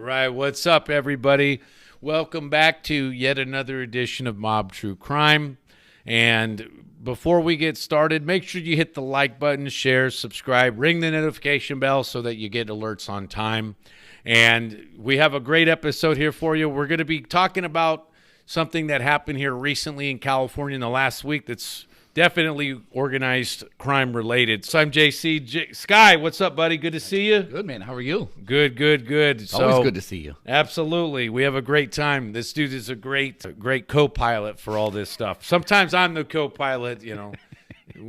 right. What's up, everybody? Welcome back to yet another edition of Mob True Crime. And before we get started, make sure you hit the like button, share, subscribe, ring the notification bell so that you get alerts on time. And we have a great episode here for you. We're going to be talking about something that happened here recently in California in the last week that's definitely organized crime related. So I'm JC. Sky, what's up, buddy? Good to see you. Good, man. How are you? Good. Always good to see you. Absolutely. We have a great time. This dude is a great co-pilot for all this stuff. Sometimes I'm the co-pilot, you know.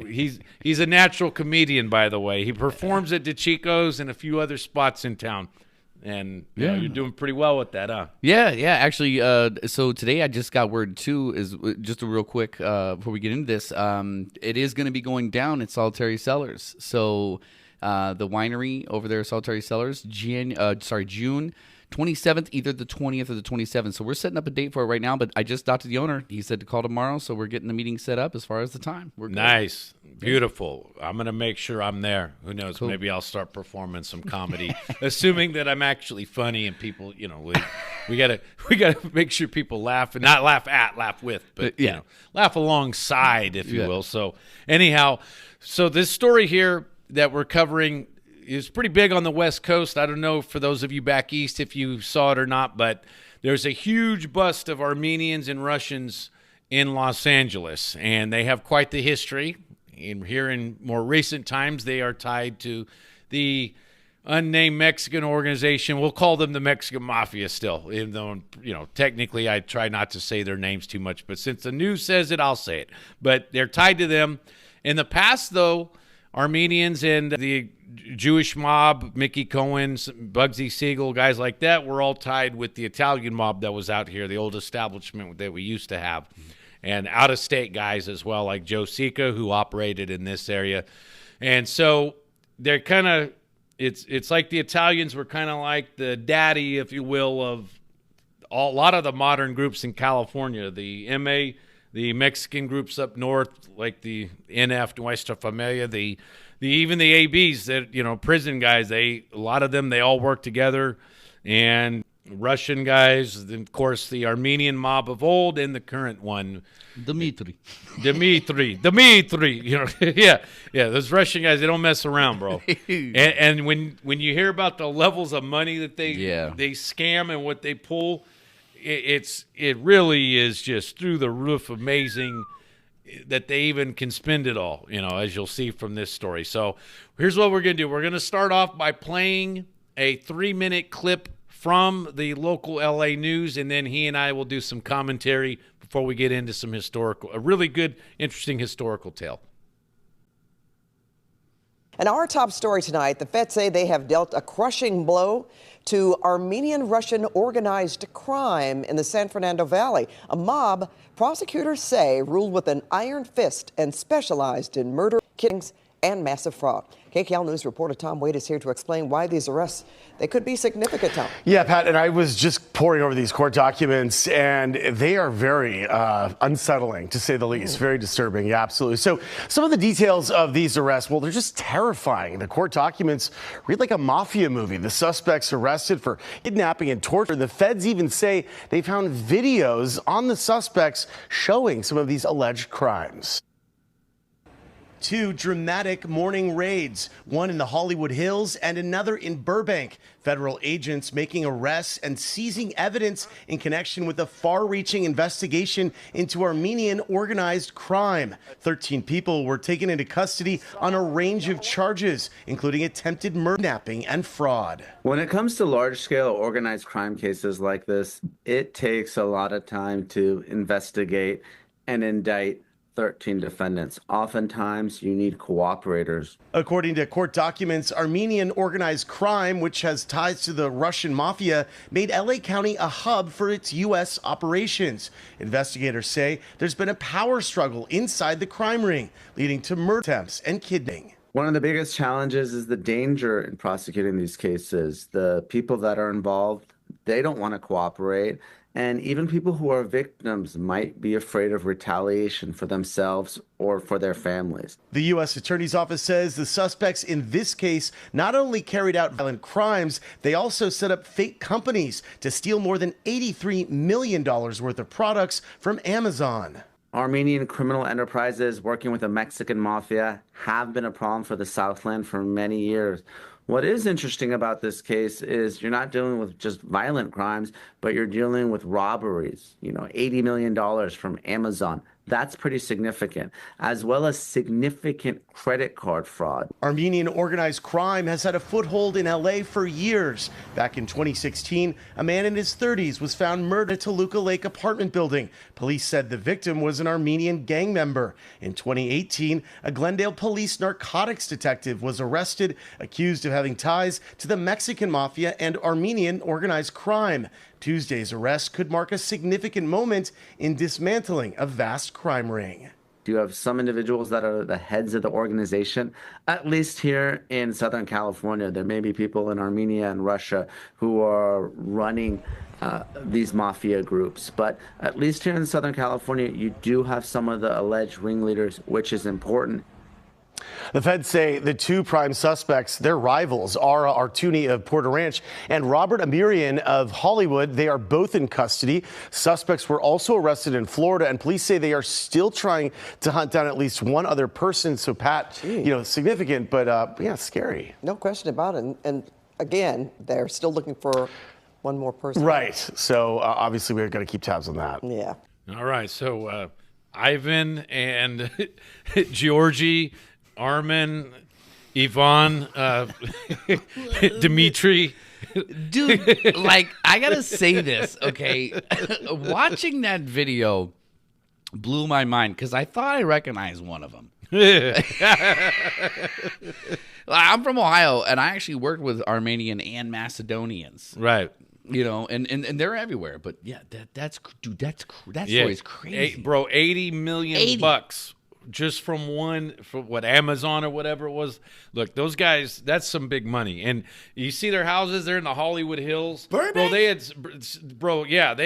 He's a natural comedian, by the way. He performs at DeChico's and a few other spots in town. And you know, you're doing pretty well with that, huh? Yeah. Actually, so today I just got word too. Is just a real quick before we get into this. It is going to be going down at Solitary Cellars. So the winery over there, Solitary Cellars, June 27th, either the 20th or the 27th. So we're setting up a date for it right now. But I just talked to the owner. He said to call tomorrow. So we're getting the meeting set up as far as the time. We're good. Nice. Beautiful. I'm going to make sure I'm there. Who knows? Cool. Maybe I'll start performing some comedy, assuming that I'm actually funny and people, you know, we gotta make sure people laugh and not laugh at, laugh with, but you know, laugh alongside, if you will. So anyhow, so this story here that we're covering is pretty big on the West Coast. I don't know for those of you back east if you saw it or not, but there's a huge bust of Armenians and Russians in Los Angeles, and they have quite the history. Here in more recent times, they are tied to the unnamed Mexican organization. We'll call them the Mexican Mafia still, even though, you know, technically I try not to say their names too much. But since the news says it, I'll say it. But they're tied to them. In the past, though, Armenians and the Jewish mob, Mickey Cohen, Bugsy Siegel, guys like that, were all tied with the Italian mob that was out here, the old establishment that we used to have. And out-of-state guys as well, like Joe Sika, who operated in this area. And so they're kind of it's like the Italians were kind of like the daddy, if you will, of a lot of the modern groups in California. The MA, the Mexican groups up north, like the NF, Nuestra Familia, even the ABs, that, you know, prison guys, a lot of them, they all work together. And Russian guys, of course, the Armenian mob of old, and the current one, Dmitry. You know, yeah. Those Russian guys, they don't mess around, bro. and when you hear about the levels of money that they scam and what they pull, it really is just through the roof amazing that they even can spend it all, you know, as you'll see from this story. So here's what we're gonna do. We're gonna start off by playing a 3-minute clip from the local LA news, and then he and I will do some commentary before we get into some a really good, interesting historical tale. And our top story tonight, the feds say they have dealt a crushing blow to Armenian-Russian organized crime in the San Fernando Valley. A mob, prosecutors say, ruled with an iron fist and specialized in murder, killings, and massive fraud. KKL News reporter Tom Wade is here to explain why these arrests, they could be significant, Tom. Yeah, Pat, and I was just poring over these court documents, and they are very unsettling, to say the least. Very disturbing, yeah, absolutely. So some of the details of these arrests, well, they're just terrifying. The court documents read like a mafia movie. The suspects arrested for kidnapping and torture. The feds even say they found videos on the suspects showing some of these alleged crimes. 2 dramatic morning raids, one in the Hollywood Hills and another in Burbank. Federal agents making arrests and seizing evidence in connection with a far-reaching investigation into Armenian organized crime. 13 people were taken into custody on a range of charges, including attempted murder, kidnapping, and fraud. When it comes to large-scale organized crime cases like this, it takes a lot of time to investigate and indict 13 defendants. Oftentimes, you need cooperators. According to court documents, Armenian organized crime, which has ties to the Russian mafia, made LA County a hub for its U.S. operations. Investigators say there's been a power struggle inside the crime ring, leading to murder attempts and kidnapping. One of the biggest challenges is the danger in prosecuting these cases. The people that are involved, they don't want to cooperate. And even people who are victims might be afraid of retaliation for themselves or for their families. The U.S. Attorney's Office says the suspects in this case not only carried out violent crimes, they also set up fake companies to steal more than $83 million worth of products from Amazon. Armenian criminal enterprises working with the Mexican mafia have been a problem for the Southland for many years. What is interesting about this case is you're not dealing with just violent crimes, but you're dealing with robberies, $80 million from Amazon. That's pretty significant, as well as significant credit card fraud. Armenian organized crime has had a foothold in LA for years. Back in 2016, a man in his 30s was found murdered at Toluca Lake apartment building. Police said the victim was an Armenian gang member. In 2018, a Glendale police narcotics detective was arrested, accused of having ties to the Mexican mafia and Armenian organized crime. Tuesday's arrest could mark a significant moment in dismantling a vast crime ring. You have some individuals that are the heads of the organization. At least here in Southern California, there may be people in Armenia and Russia who are running these mafia groups. But at least here in Southern California, you do have some of the alleged ringleaders, which is important. The feds say the two prime suspects, their rivals, Ara Artuni of Porter Ranch and Robert Amirian of Hollywood, they are both in custody. Suspects were also arrested in Florida, and police say they are still trying to hunt down at least one other person. So, Pat, significant, but scary. No question about it. And again, they're still looking for one more person. Right. So, obviously, we're going to keep tabs on that. Yeah. All right. So, Ivan and Georgie, Armin, Ivan, Dimitri. Dude, I gotta say this, okay? Watching that video blew my mind because I thought I recognized one of them. I'm from Ohio, and I actually worked with Armenian and Macedonians. Right. And they're everywhere. But yeah, that story is crazy. Bro, 80 million bucks. Just from Amazon or whatever it was. Look, those guys, that's some big money. And you see their houses, they're in the Hollywood Hills. Burbank? They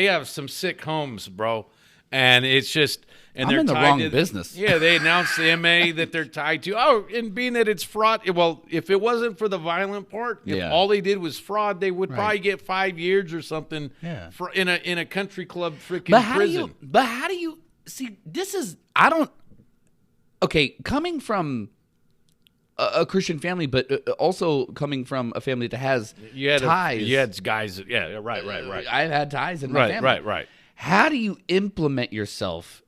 have some sick homes, bro. And it's just, and I'm they're in the tied wrong to, business. Yeah, they announced the MA that they're tied to. Oh, and being that it's fraud, well, if it wasn't for the violent part, if all they did was fraud, they would probably get 5 years or something in a country club freaking prison. But how do you see? Okay, coming from a Christian family, but also coming from a family that has ties. You had guys. Yeah, right. I've had ties in my family. Right. How do you implement yourself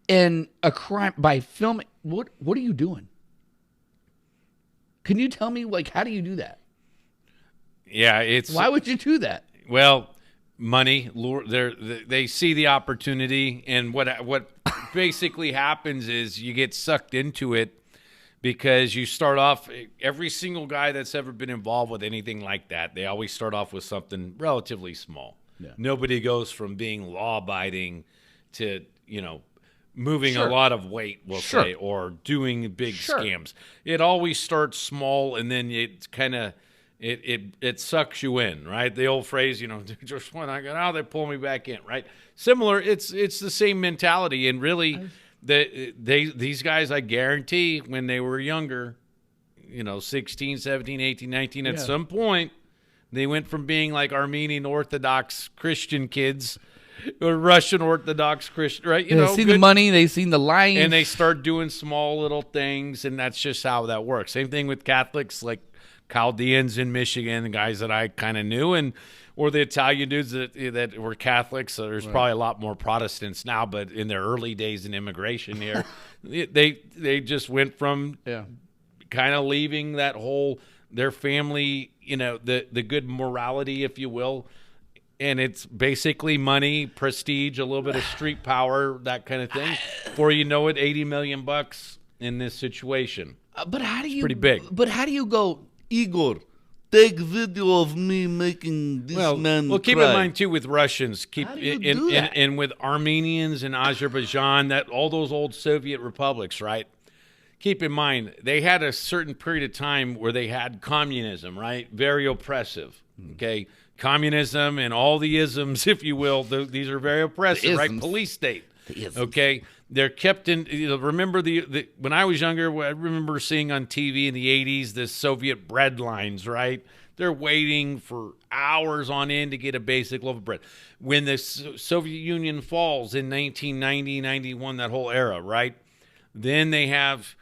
in a crime by filming? What are you doing? Can you tell me, how do you do that? Yeah, why would you do that? Well, money. They see the opportunity, and what basically happens is you get sucked into it because you start off. Every single guy that's ever been involved with anything like that, they always start off with something relatively small. Yeah. Nobody goes from being law-abiding to moving a lot of weight, we'll say, or doing big scams. It always starts small, and then it kind of it sucks you in, right? The old phrase, just when I got out, they pull me back in, right? Similar, it's the same mentality, and really, these guys, I guarantee, when they were younger, 16, 17, 18, 19, at some point, they went from being like Armenian Orthodox Christian kids or Russian Orthodox Christian, right? They've seen the money, they've seen the lying. And they start doing small little things, and that's just how that works. Same thing with Catholics, like Chaldeans in Michigan, the guys that I kind of knew, or the Italian dudes that were Catholics. So there's probably a lot more Protestants now, but in their early days in immigration here, they just went from kind of leaving that whole their family, the good morality, if you will, and it's basically money, prestige, a little bit of street power, that kind of thing. Before you know it, 80 million bucks in this situation. But how do you? Pretty big. But how do you go, Igor? Take video of me making this man Well, keep cry. in mind too with Russians, and with Armenians and Azerbaijan, that all those old Soviet republics, right? keep in mind, they had a certain period of time where they had communism, right? Very oppressive, okay? Communism and all the isms, if you will, these are very oppressive, right? Police state, okay? They're kept in, remember when I was younger, I remember seeing on TV in the 80s the Soviet bread lines, right? They're waiting for hours on end to get a basic loaf of bread. When the Soviet Union falls in 1990, 91, that whole era, right? Then they have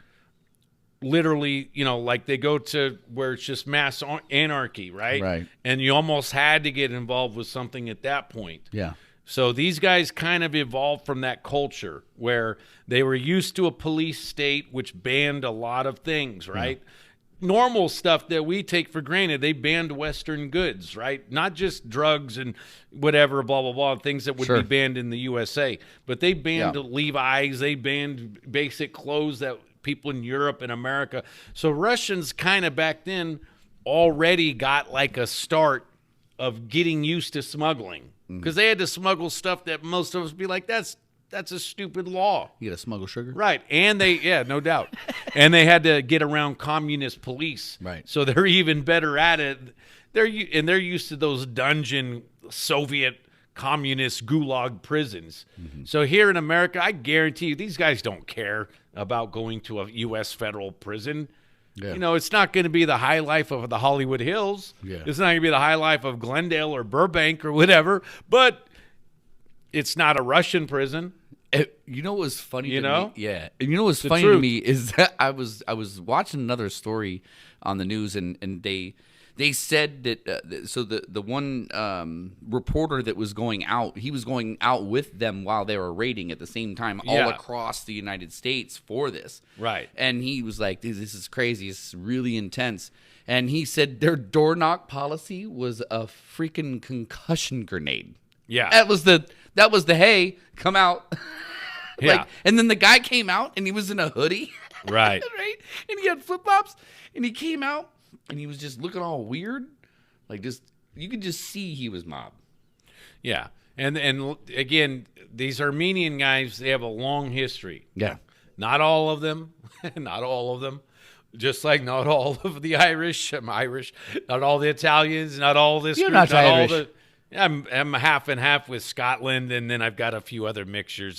literally, like they go to where it's just mass anarchy, right? Right. And you almost had to get involved with something at that point. Yeah. So these guys kind of evolved from that culture where they were used to a police state which banned a lot of things, right? Normal stuff that we take for granted. They banned Western goods, right? Not just drugs and whatever, blah, blah, blah, things that would be banned in the USA. But they banned Levi's. They banned basic clothes that people in Europe and America. So Russians kind of back then already got like a start of getting used to smuggling because they had to smuggle stuff that most of us be like, that's a stupid law. You got to smuggle sugar? Right. And no doubt. And they had to get around communist police. Right. So they're even better at it. They're used to those dungeon Soviet communist gulag prisons. So here in America, I guarantee you these guys don't care about going to a U.S. federal prison. Yeah. It's not going to be the high life of the Hollywood Hills. Yeah. It's not going to be the high life of Glendale or Burbank or whatever, but it's not a Russian prison. You know what was funny You to know? me? Yeah. And you know what's funny truth. to me is that I was watching another story on the news and they said that so the one reporter that was going out, he was going out with them while they were raiding at the same time all across the United States for this. Right. And he was like, this is crazy. It's really intense. And he said their door knock policy was a freaking concussion grenade. Yeah. That was the hey, come out. Yeah. And then the guy came out and he was in a hoodie. Right. Right? And he had flip flops and he came out and he was just looking all weird. Like you could just see he was mob. Yeah. And again, these Armenian guys, they have a long history. Yeah. Not all of them. Not all of them. Just like not all of the Irish. I'm Irish. Not all the Italians. Not all this. You're group, not Irish. All I'm half and half with Scotland, and then I've got a few other mixtures.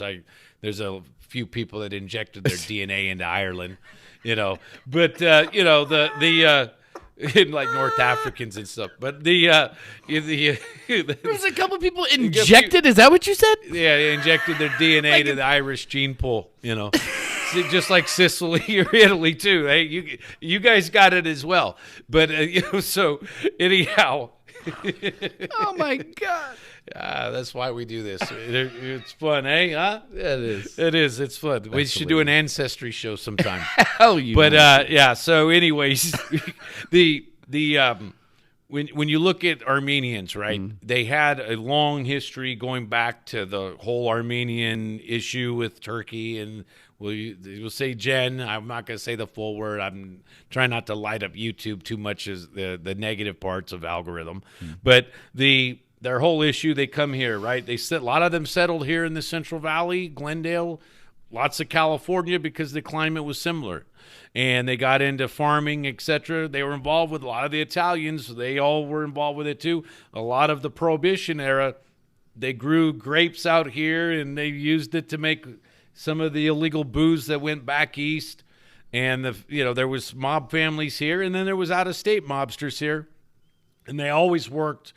There's a few people that injected their DNA into Ireland, But the like North Africans and stuff. But There was a couple people injected. Is that what you said? Yeah, they injected their DNA to the Irish gene pool, Just like Sicily or Italy too. Hey, you guys got it as well. But so anyhow. Oh my God! That's why we do this. It's fun, eh? Huh? Yeah, it is. It is. It's fun. We should do an ancestry show sometime. Hell, you. But yeah. So, anyways, when you look at Armenians, right? They had a long history going back to the whole Armenian issue with Turkey and. We'll say Jen. I'm not going to say the full word. I'm trying not to light up YouTube too much as the negative parts of algorithm. But their whole issue, they come here, right? A lot of them settled here in the Central Valley, Glendale, lots of California because the climate was similar. And they got into farming, etc. They were involved with a lot of the Italians. They all were involved with it too. A lot of the Prohibition era, they grew grapes out here and they used it to make some of the illegal booze that went back east, and there was mob families here, and then there was out-of-state mobsters here, and they always worked,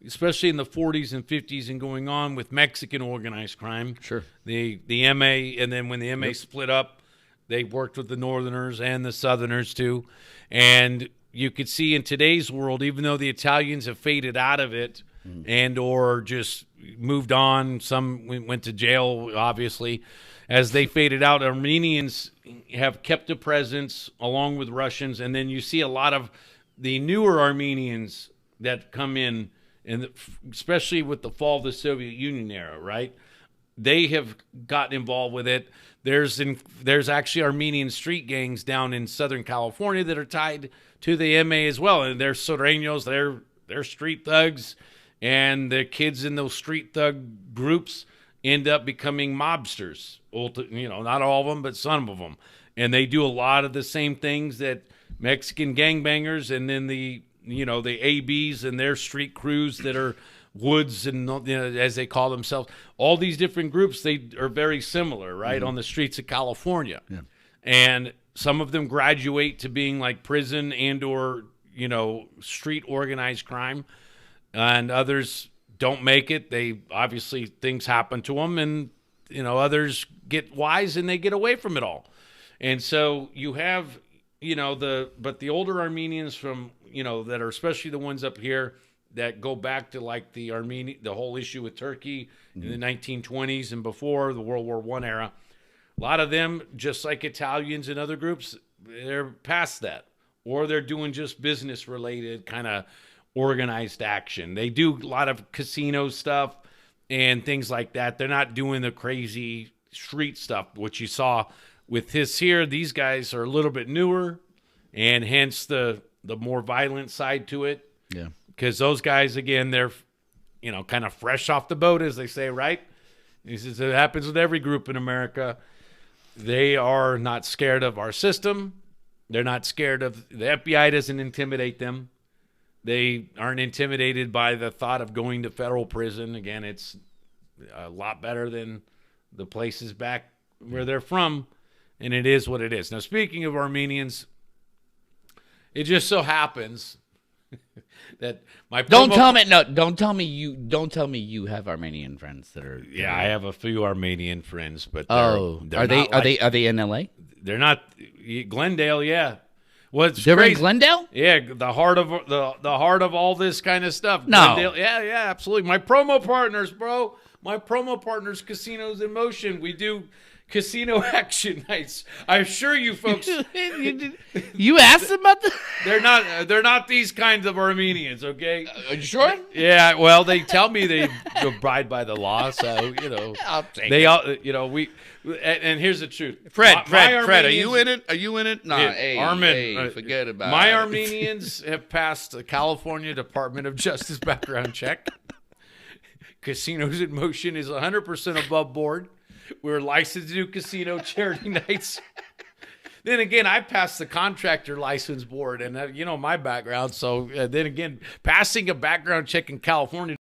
especially in the 40s and 50s and going on with Mexican organized crime. Sure. The MA, and then when the MA split up, they worked with the Northerners and the Southerners too, and you could see in today's world, even though the Italians have faded out of it and or just moved on, some went to jail, obviously. As they faded out, Armenians have kept a presence along with Russians, and then you see a lot of the newer Armenians that come in, and especially with the fall of the Soviet Union era, right? They have gotten involved with it. There's actually Armenian street gangs down in Southern California that are tied to the MA as well, and they're Sureños, they're street thugs, and the kids in those street thug groups end up becoming mobsters. Not all of them, but some of them. and they do a lot of the same things that Mexican gangbangers and then the ABs and their street crews that are Woods and as they call themselves, all these different groups, they are very similar, right, on the streets of California. Yeah. And some of them graduate to being like prison and or, street organized crime, and others don't make it. They obviously, things happen to them, and others get wise and they get away from it all. And so you have but the older Armenians from that are especially the ones up here that go back to like the whole issue with Turkey in the 1920s and before the World War I era. A lot of them, just like Italians and other groups, they're past that, or they're doing just business related kind of organized action. They do a lot of casino stuff and things like that. They're not doing the crazy street stuff, which you saw with his here. These guys are a little bit newer, and hence the more violent side to it. Yeah. Because those guys, again, they're, kind of fresh off the boat, as they say, right? He says it happens with every group in America. They are not scared of our system. They're not scared of the FBI. Doesn't intimidate them. They aren't intimidated by the thought of going to federal prison. Again, it's a lot better than the places back where they're from, and it is what it is. Now, speaking of Armenians, it just so happens that don't tell me you have Armenian friends that are. Yeah, I have a few Armenian friends, but they're are they in LA? They're not Glendale. Yeah, They're in Glendale. Yeah, the heart of all this kind of stuff. No, Glendale. Yeah, absolutely. My promo partners, bro. My promo partners, Casinos in Motion. We do casino action nights. I'm sure you folks. You asked them about that? They're not these kinds of Armenians, okay? Are you sure? Yeah. Well, they tell me they abide by the law, so I'll take they it. all we. And here's the truth, Fred, My are you in it? Are you in it? No, Yeah, hey, forget about my it. Armenians have passed the California Department of Justice background check. Casinos in Motion is 100% above board. We're licensed to do casino charity nights. Then again, I passed the contractor license board, and my background. So then again, passing a background check in California